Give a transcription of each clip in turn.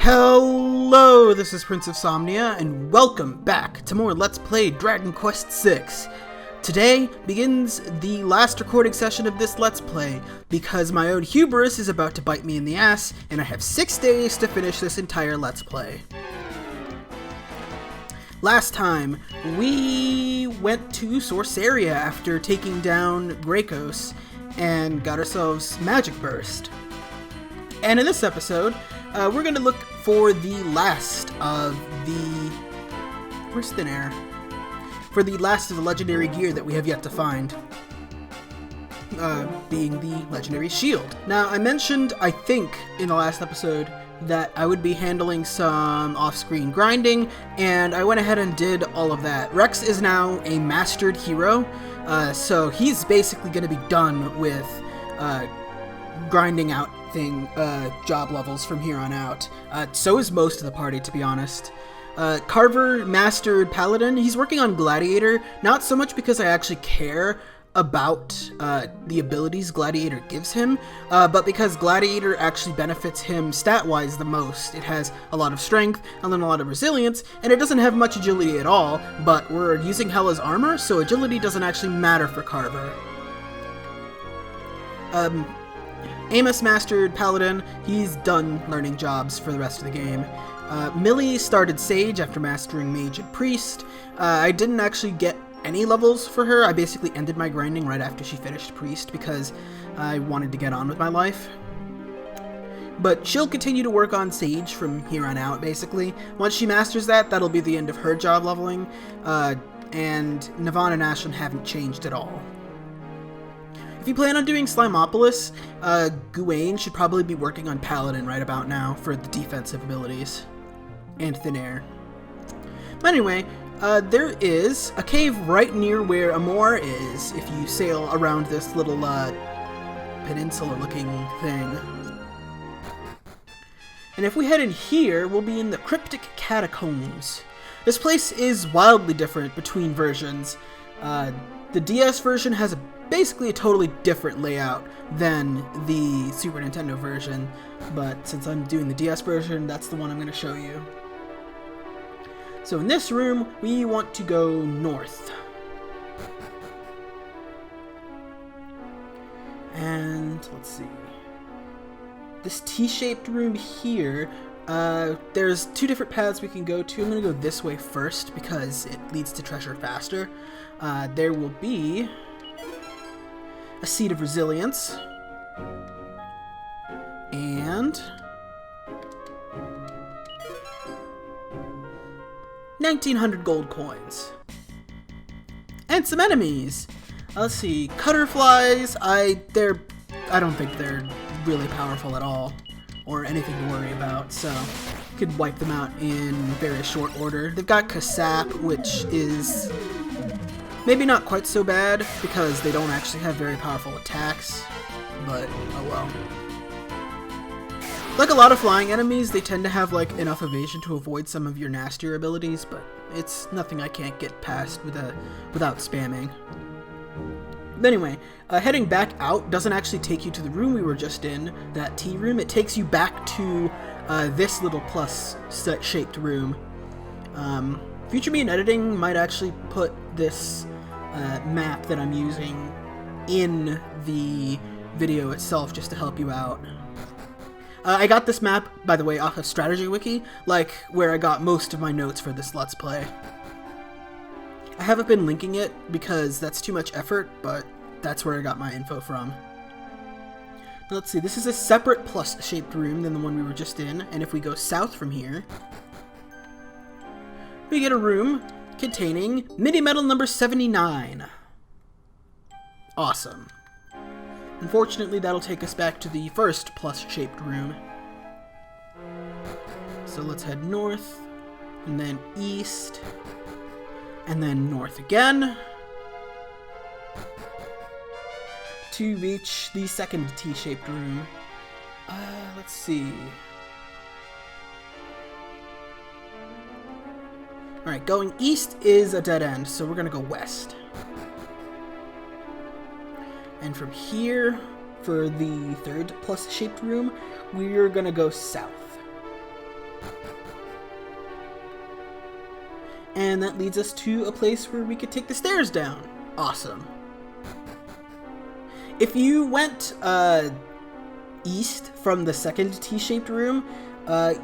Hello, this is Prince of Somnia, and welcome back to more Let's Play Dragon Quest VI. Today begins the last recording session of this Let's Play, because my own hubris is about to bite me in the ass, and I have 6 days to finish this entire Let's Play. Last time, we went to Sorceria after taking down Gracos, and got ourselves Magic Burst. And in this episode, we're going to look for the last of the... Where's Thin Air? For the last of the legendary gear that we have yet to find. Being the legendary shield. Now, I mentioned, I think, in the last episode, that I would be handling some off-screen grinding, and I went ahead and did all of that. Rex is now a mastered hero, so he's basically going to be done with grinding out job levels from here on out. So is most of the party, to be honest. Carver mastered Paladin. He's working on Gladiator, not so much because I actually care about the abilities Gladiator gives him, but because Gladiator actually benefits him stat-wise the most. It has a lot of strength, and then a lot of resilience, and it doesn't have much agility at all, but we're using Hela's armor, so agility doesn't actually matter for Carver. Amos mastered Paladin. He's done learning jobs for the rest of the game. Millie started Sage after mastering Mage and Priest. I didn't actually get any levels for her. I basically ended my grinding right after she finished Priest because I wanted to get on with my life. But she'll continue to work on Sage from here on out, basically. Once she masters that, that'll be the end of her job leveling, and Navan and Ashlyn haven't changed at all. If you plan on doing Slimopolis, Gawain should probably be working on Paladin right about now for the defensive abilities. And Thin Air. But anyway, there is a cave right near where Amor is, if you sail around this little peninsula-looking thing. And if we head in here, we'll be in the Cryptic Catacombs. This place is wildly different between versions. The DS version has basically a totally different layout than the Super Nintendo version, but since I'm doing the DS version, that's the one I'm going to show you. So in this room, we want to go north. And let's see. This T-shaped room here, there's 2 different paths we can go to. I'm going to go this way first because it leads to treasure faster. There will be a Seed of Resilience, and 1,900 gold coins, and some enemies. Let's see, Cutterflies. I don't think they're really powerful at all, or anything to worry about, so you could wipe them out in very short order. They've got Kasap, which is maybe not quite so bad, because they don't actually have very powerful attacks, but oh well. Like a lot of flying enemies, they tend to have like enough evasion to avoid some of your nastier abilities, but it's nothing I can't get past without spamming. But anyway, heading back out doesn't actually take you to the room we were just in, that T room. It takes you back to this little plus-shaped room. Future Me in editing might actually put this map that I'm using in the video itself just to help you out. I got this map, by the way, off of Strategy Wiki, like where I got most of my notes for this Let's Play. I haven't been linking it because that's too much effort, but that's where I got my info from. Now, let's see, this is a separate plus-shaped room than the one we were just in, and if we go south from here, we get a room containing Mini Medal number 79. Awesome. Unfortunately, that'll take us back to the first plus-shaped room. So let's head north, and then east, and then north again, to reach the second T-shaped room. Let's see. Alright, going east is a dead end, so we're gonna go west. And from here, for the third plus-shaped room, we're gonna go south. And that leads us to a place where we could take the stairs down. Awesome. If you went east from the second T-shaped room,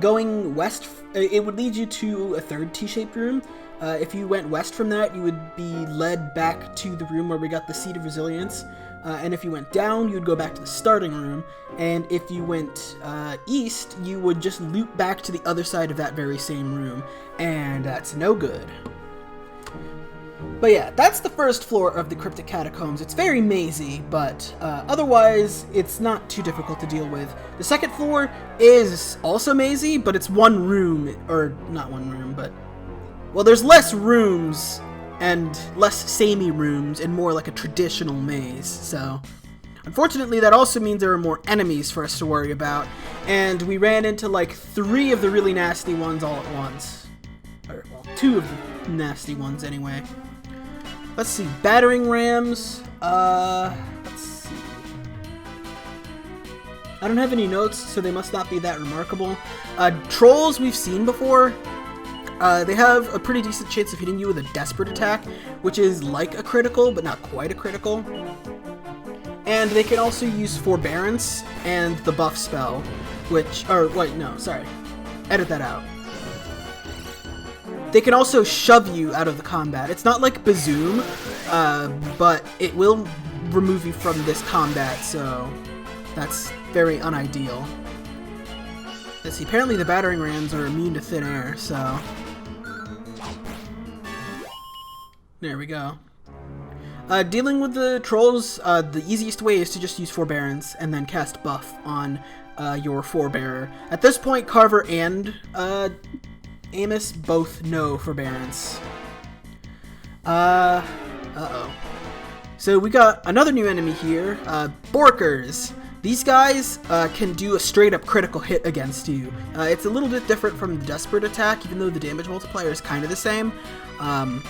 going west, it would lead you to a third T-shaped room. If you went west from that, you would be led back to the room where we got the Seed of Resilience. And if you went down, you would go back to the starting room. And if you went east, you would just loop back to the other side of that very same room. And that's no good. But yeah, that's the first floor of the Cryptic Catacombs. It's very mazy, but otherwise, it's not too difficult to deal with. The second floor is also mazy, but it's one room, or not one room, but... well, there's less rooms and less samey rooms and more like a traditional maze, so... unfortunately, that also means there are more enemies for us to worry about, and we ran into like 3 of the really nasty ones all at once. Or, well, 2 of the nasty ones anyway. Let's see, battering rams, let's see. I don't have any notes, so they must not be that remarkable. Trolls we've seen before. They have a pretty decent chance of hitting you with a desperate attack, which is like a critical, but not quite a critical. And they can also use Forbearance and the buff spell, which, or wait, no, sorry. Edit that out. They can also shove you out of the combat. It's not like Bazoom, but it will remove you from this combat, so that's very unideal. Let's see, apparently the battering rams are immune to thin air, so... there we go. Dealing with the trolls, the easiest way is to just use Forbearance and then cast buff on your Forebearer. At this point, Carver and Amos both know Forbearance. Uh-oh. So we got another new enemy here, Borkers. These guys can do a straight-up critical hit against you. It's a little bit different from the Desperate Attack, even though the damage multiplier is kind of the same. I'm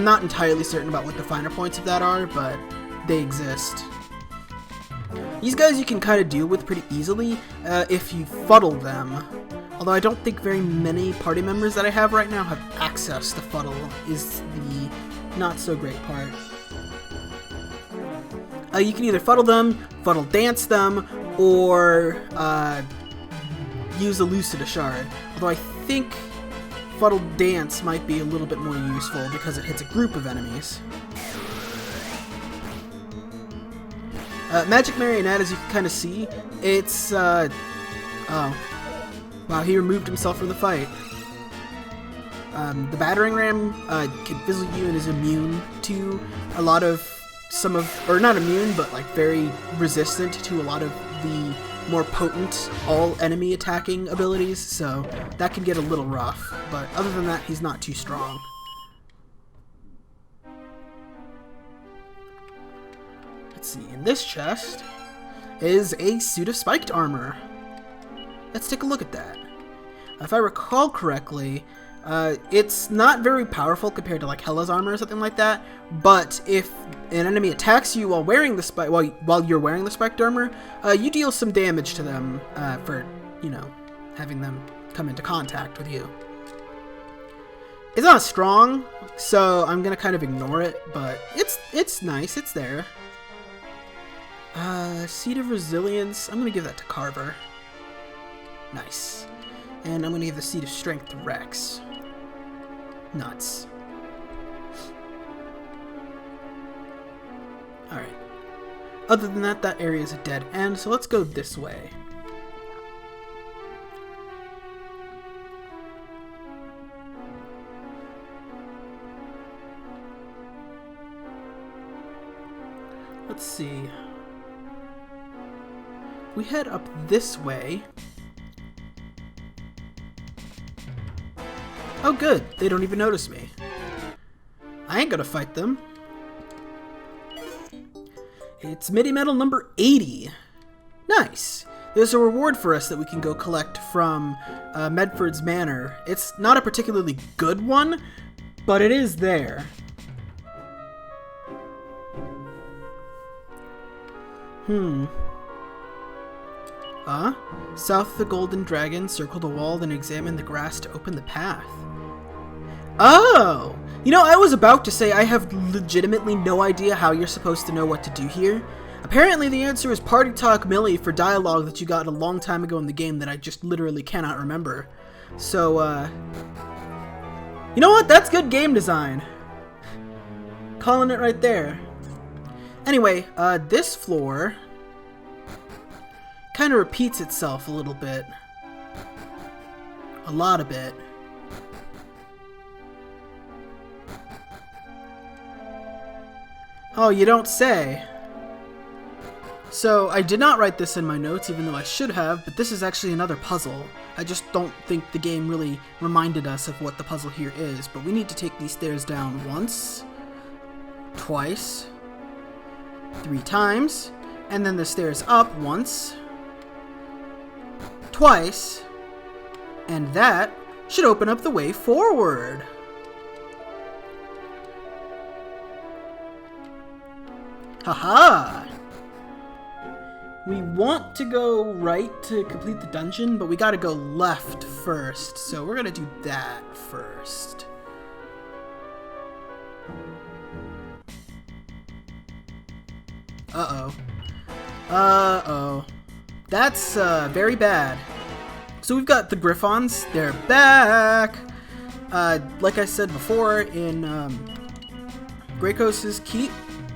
not entirely certain about what the finer points of that are, but they exist. These guys you can kind of deal with pretty easily if you fuddle them. Although I don't think very many party members that I have right now have access to fuddle, is the not-so-great part. You can either fuddle them, fuddle dance them, or use a Lucida Shard. Although I think fuddle dance might be a little bit more useful because it hits a group of enemies. Magic Marionette, as you can kind of see, it's oh. Wow, he removed himself from the fight. The battering ram can fizzle you and is immune to a lot of or not immune, but like very resistant to a lot of the more potent all-enemy attacking abilities, so that can get a little rough. But other than that, he's not too strong. Let's see, in this chest is a suit of spiked armor. Let's take a look at that. If I recall correctly, it's not very powerful compared to like Hela's armor or something like that, but if an enemy attacks you while wearing the while you're wearing the spiked armor, you deal some damage to them for, you know, having them come into contact with you. It's not strong, so I'm gonna kind of ignore it, but it's nice, it's there. Seed of Resilience, I'm gonna give that to Carver. Nice. And I'm gonna give the Seed of Strength to Rex. Nuts. Alright. Other than that, that area is a dead end, so let's go this way. Let's see. We head up this way. Oh good, they don't even notice me. I ain't gonna fight them. It's MIDI medal number 80. Nice. There's a reward for us that we can go collect from Medford's Manor. It's not a particularly good one, but it is there. South of the Golden Dragon, circle the wall, then examine the grass to open the path. Oh! You know, I was about to say I have legitimately no idea how you're supposed to know what to do here. Apparently the answer is Party Talk Millie for dialogue that you got a long time ago in the game that I just literally cannot remember. So, you know what? That's good game design. Calling it right there. Anyway, this floor kind of repeats itself a little bit. A lot of it. Oh, you don't say. So, I did not write this in my notes, even though I should have, but this is actually another puzzle. I just don't think the game really reminded us of what the puzzle here is, but we need to take these stairs down once, twice, 3 times, and then the stairs up once, twice, and that should open up the way forward. Haha! We want to go right to complete the dungeon, but we gotta go left first, so we're gonna do that first. Uh-oh. Uh-oh. That's, very bad. So we've got the Griffons. They're back! Like I said before, in, Greycoast's Keep,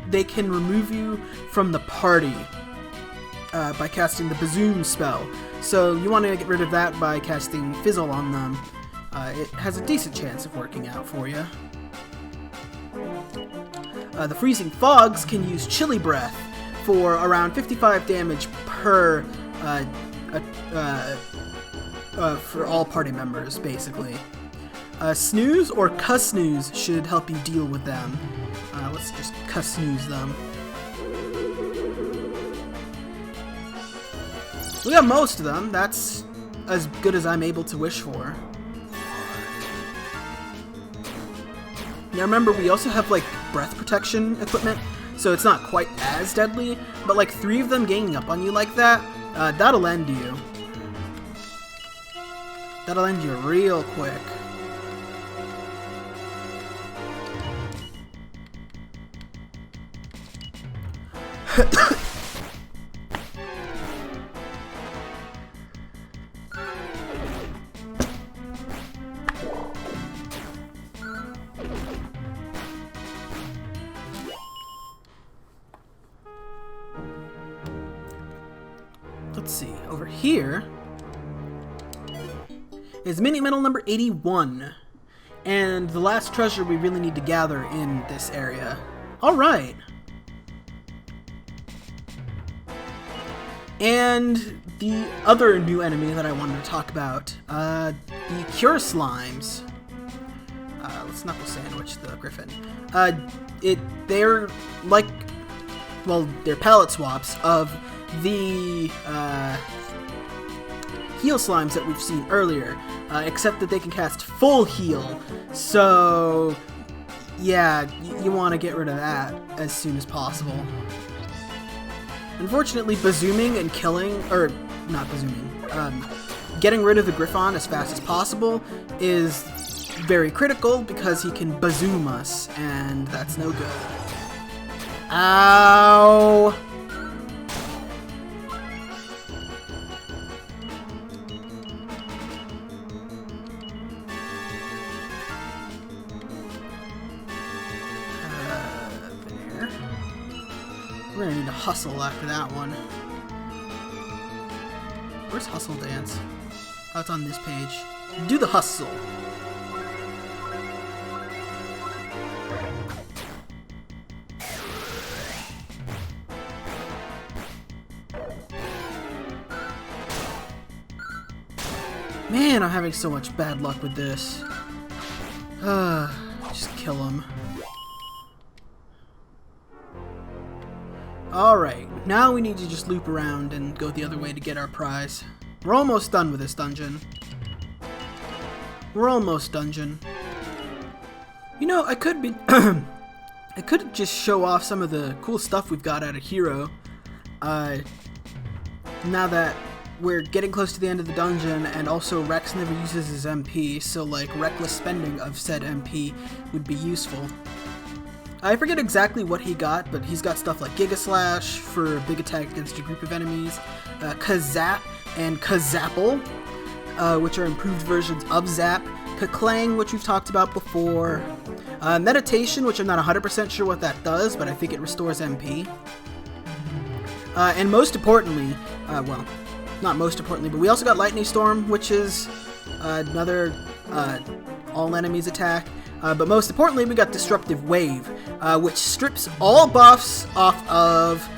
they can remove you from the party by casting the Bazoom spell. So you want to get rid of that by casting Fizzle on them. It has a decent chance of working out for you. The Freezing Fogs can use Chilly Breath for around 55 damage per for all party members, basically. Snooze or Cuss Snooze should help you deal with them. Let's just Cuss Snooze them. We got most of them. That's as good as I'm able to wish for. Now remember, we also have like breath protection equipment, so it's not quite as deadly, but like 3 of them ganging up on you like that, that'll end you. That'll end you real quick. Let's see, over here is mini medal number 81, and the last treasure we really need to gather in this area. Alright. And the other new enemy that I wanted to talk about, the Cure Slimes. Let's knuckle sandwich the Griffin. They're like, well, they're palette swaps of the heal slimes that we've seen earlier, except that they can cast full heal. So, yeah, you want to get rid of that as soon as possible. Unfortunately, bazooming and killing, or not bazooming, getting rid of the Griffon as fast as possible is very critical because he can bazoom us, and that's no good. Ow! We're gonna need to hustle after that one. Where's Hustle Dance? Oh, it's on this page. Do the hustle! Man, I'm having so much bad luck with this. Just kill him. Alright, now we need to just loop around and go the other way to get our prize. We're almost done with this dungeon. We're almost dungeon. You know, I could be... I could just show off some of the cool stuff we've got out of Hero. Now that we're getting close to the end of the dungeon, and also Rex never uses his MP, so like reckless spending of said MP would be useful. I forget exactly what he got, but he's got stuff like Giga Slash for big attack against a group of enemies, Kazap and Kazapple, which are improved versions of Zap, Kaklang, which we've talked about before, Meditation, which I'm not 100% sure what that does, but I think it restores MP. And most importantly, well, not most importantly, but we also got Lightning Storm, which is another all enemies attack. But most importantly, we got Disruptive Wave, which strips all buffs off of,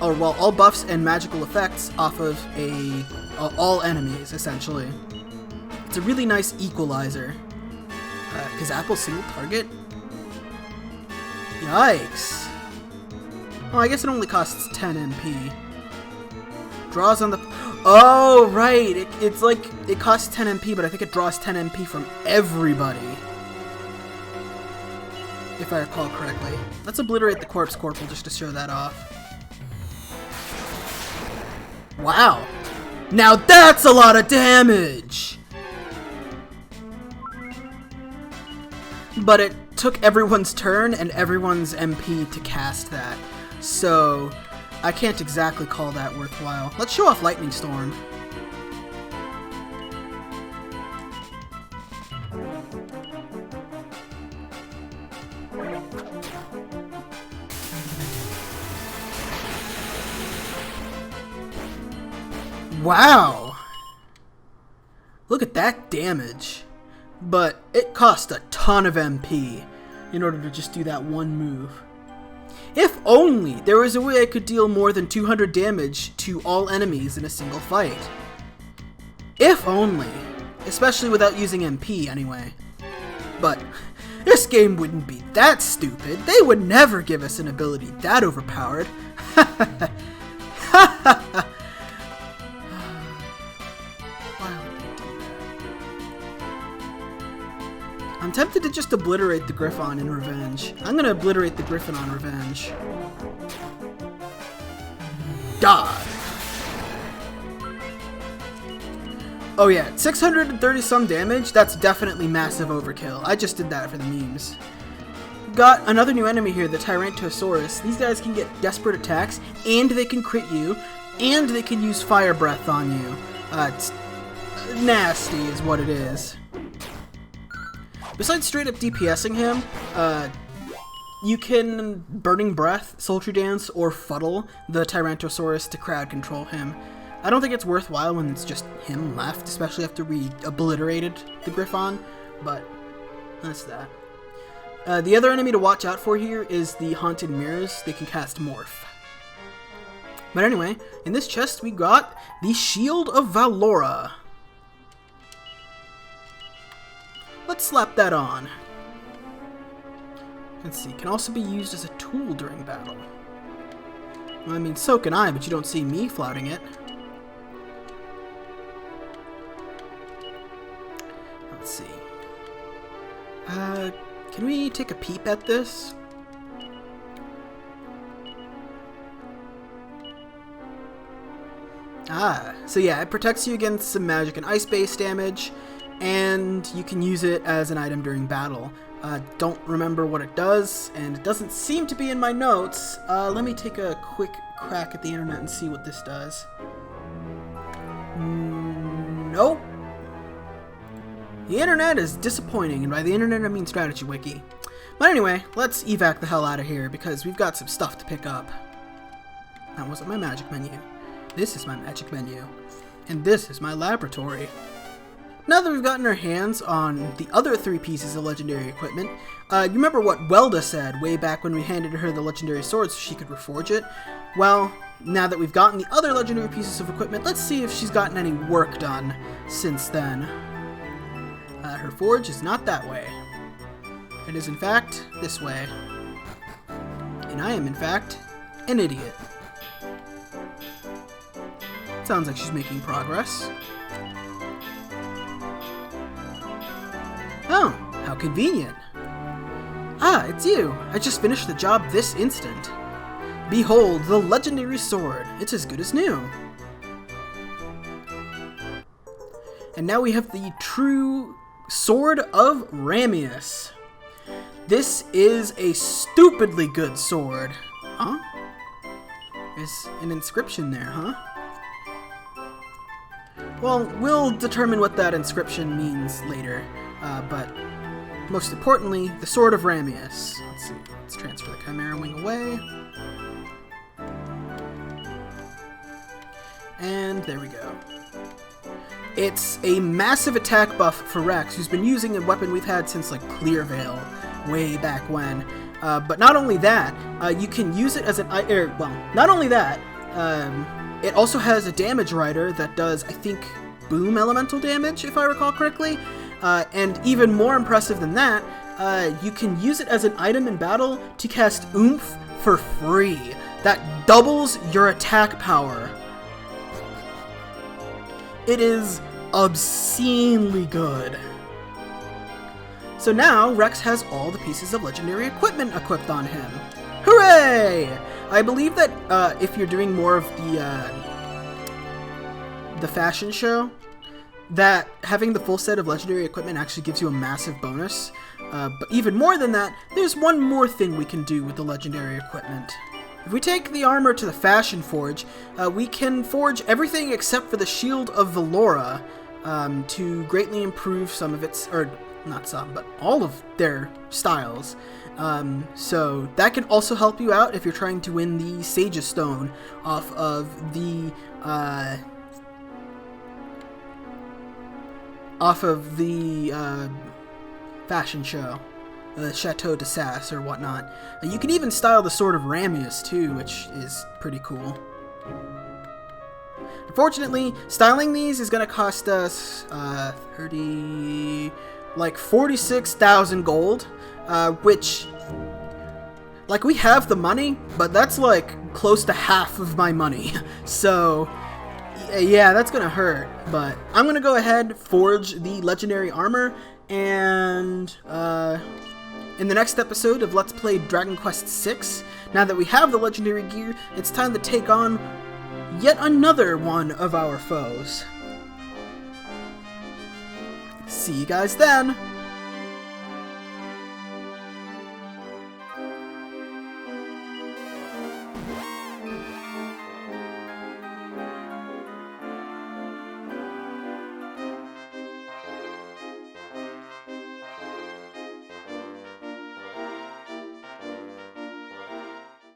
all buffs and magical effects off of all enemies, essentially. It's a really nice equalizer. Because Apple's single target? Yikes. Oh, I guess it only costs 10 MP. Draws on the... Oh, right! It's like, it costs 10 MP, but I think it draws 10 MP from everybody. If I recall correctly. Let's obliterate the Corpse Corporal just to show that off. Wow! Now that's a lot of damage! But it took everyone's turn and everyone's MP to cast that. So, I can't exactly call that worthwhile. Let's show off Lightning Storm. Wow! Look at that damage. But it cost a ton of MP in order to just do that one move. If only there was a way I could deal more than 200 damage to all enemies in a single fight. If only. Especially without using MP, anyway. But this game wouldn't be that stupid. They would never give us an ability that overpowered. I'm tempted to just obliterate the Griffon in revenge. I'm gonna obliterate the Griffon on revenge. God! Oh yeah, 630 some damage? That's definitely massive overkill. I just did that for the memes. Got another new enemy here, the Tyrantosaurus. These guys can get desperate attacks, and they can crit you, and they can use Fire Breath on you. It's nasty is what it is. Besides straight up DPSing him, you can Burning Breath, Sultry Dance, or Fuddle the Tyrantosaurus to crowd control him. I don't think it's worthwhile when it's just him left, especially after we obliterated the Griffon, but that's that. The other enemy to watch out for here is the Haunted Mirrors. They can cast Morph. But anyway, in this chest we got the Shield of Valora. Let's slap that on. Let's see, can also be used as a tool during battle. Well, I mean, so can I, but you don't see me flouting it. Let's see. Can we take a peep at this? So yeah, it protects you against some magic and ice-based damage, and you can use it as an item during battle. Don't remember what it does, and it doesn't seem to be in my notes. Let me take a quick crack at the internet and see what this does. Nope. The internet is disappointing, and by the internet I mean Strategy Wiki. But anyway, let's evac the hell out of here, because we've got some stuff to pick up. That wasn't my magic menu. This is my magic menu. And this is my laboratory. Now that we've gotten our hands on the other 3 pieces of legendary equipment, you remember what Welda said way back when we handed her the legendary sword so she could reforge it? Well, now that we've gotten the other legendary pieces of equipment, let's see if she's gotten any work done since then. Her forge is not that way. It is in fact this way. And I am in fact an idiot. Sounds like she's making progress. Oh, how convenient. Ah, it's you. I just finished the job this instant. Behold, the legendary sword. It's as good as new. And now we have the true Sword of Ramius. This is a stupidly good sword. Huh? There's an inscription there, huh? Well, we'll determine what that inscription means later, but most importantly, the Sword of Ramius. Let's see, let's transfer the Chimera Wing away. And there we go. It's a massive attack buff for Rex, who's been using a weapon we've had since, like, Clearveil, way back when. But not only that, you can use it as an... not only that, it also has a damage rider that does, I think, boom elemental damage, if I recall correctly. And even more impressive than that, you can use it as an item in battle to cast Oomph for free. That doubles your attack power. It is obscenely good. So now, Rex has all the pieces of legendary equipment equipped on him. Hooray! I believe that if you're doing more of the fashion show, that having the full set of legendary equipment actually gives you a massive bonus. But even more than that, there's one more thing we can do with the legendary equipment. If we take the armor to the Fashion Forge, we can forge everything except for the Shield of Valora to greatly improve some of its, or not some, but all of their styles. So that can also help you out if you're trying to win the Sage's Stone off of the fashion show. The Chateau de Sass or whatnot. You can even style the Sword of Ramius too, which is pretty cool. Unfortunately, styling these is gonna cost us 46,000 gold, which, like, we have the money, but that's like close to half of my money. So yeah, that's gonna hurt. But I'm gonna go ahead, forge the legendary armor, and in the next episode of Let's Play Dragon Quest VI, now that we have the legendary gear, it's time to take on yet another one of our foes. See you guys then!